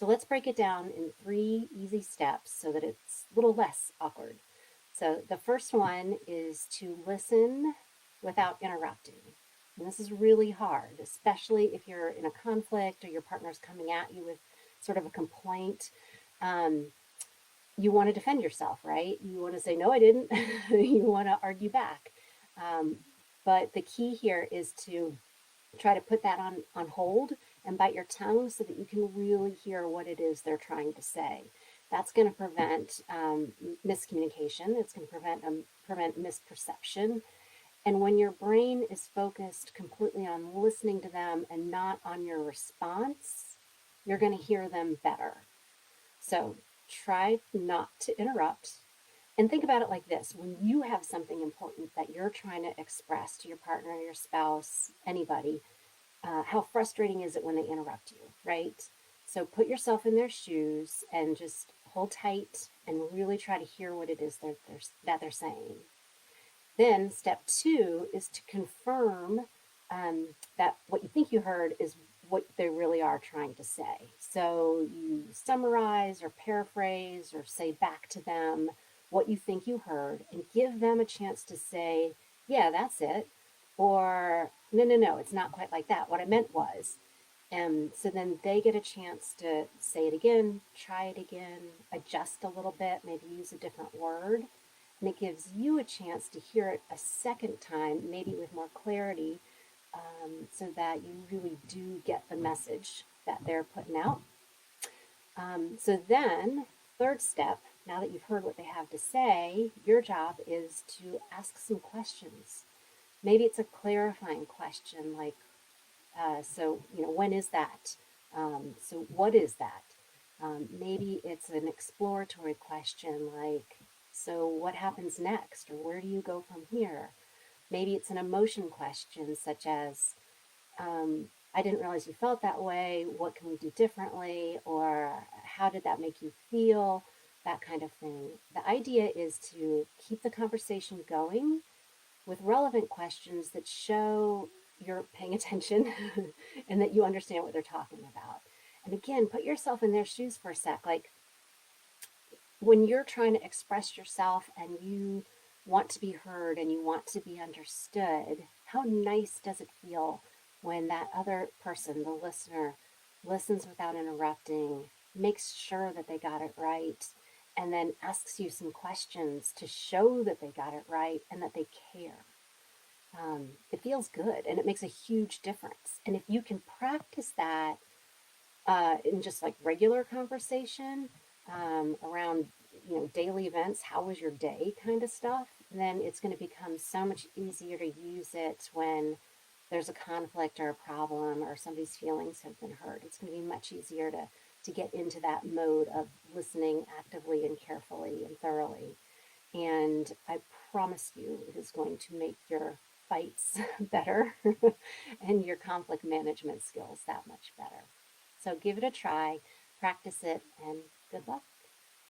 So let's break it down in 3 easy steps so that it's a little less awkward. So the first one is to listen without interrupting. And this is really hard, especially if you're in a conflict or your partner's coming at you with sort of a complaint. Um, you want to defend yourself, right? You want to say, no, I didn't. You want to argue back. Um, but the key here is to try to put that on hold and bite your tongue so that you can really hear what it is they're trying to say. That's going to prevent miscommunication. It's going to prevent misperception. And when your brain is focused completely on listening to them and not on your response, you're going to hear them better. So try not to interrupt. And think about it like this: when you have something important that you're trying to express to your partner, your spouse, anybody, how frustrating is it when they interrupt you, right? So put yourself in their shoes and just hold tight and really try to hear what it is that they're saying. Then step 2 is to confirm that what you think you heard is what they really are trying to say. So you summarize or paraphrase or say back to them what you think you heard and give them a chance to say, yeah, that's it. Or, no, no, no, it's not quite like that. What I meant was. And so then they get a chance to say it again, try it again, adjust a little bit, maybe use a different word. And it gives you a chance to hear it a second time, maybe with more clarity, so that you really do get the message that they're putting out. So then, third step, now that you've heard what they have to say, your job is to ask some questions. Maybe it's a clarifying question like, when is that? So what is that? Maybe it's an exploratory question like, so what happens next? Or where do you go from here? Maybe it's an emotion question such as, I didn't realize you felt that way. What can we do differently? Or how did that make you feel? That kind of thing. The idea is to keep the conversation going with relevant questions that show you're paying attention and that you understand what they're talking about. And again, put yourself in their shoes for a sec. Like when you're trying to express yourself and you want to be heard and you want to be understood, how nice does it feel when that other person, the listener, listens without interrupting, makes sure that they got it right, and then asks you some questions to show that they got it right and that they care. It feels good and it makes a huge difference. And if you can practice that in just like regular conversation around daily events, how was your day kind of stuff, then it's going to become so much easier to use it when there's a conflict or a problem or somebody's feelings have been hurt. It's going to be much easier to get into that mode of listening actively and carefully and thoroughly. And I promise you, it is going to make your fights better and your conflict management skills that much better. So give it a try, practice it, and good luck.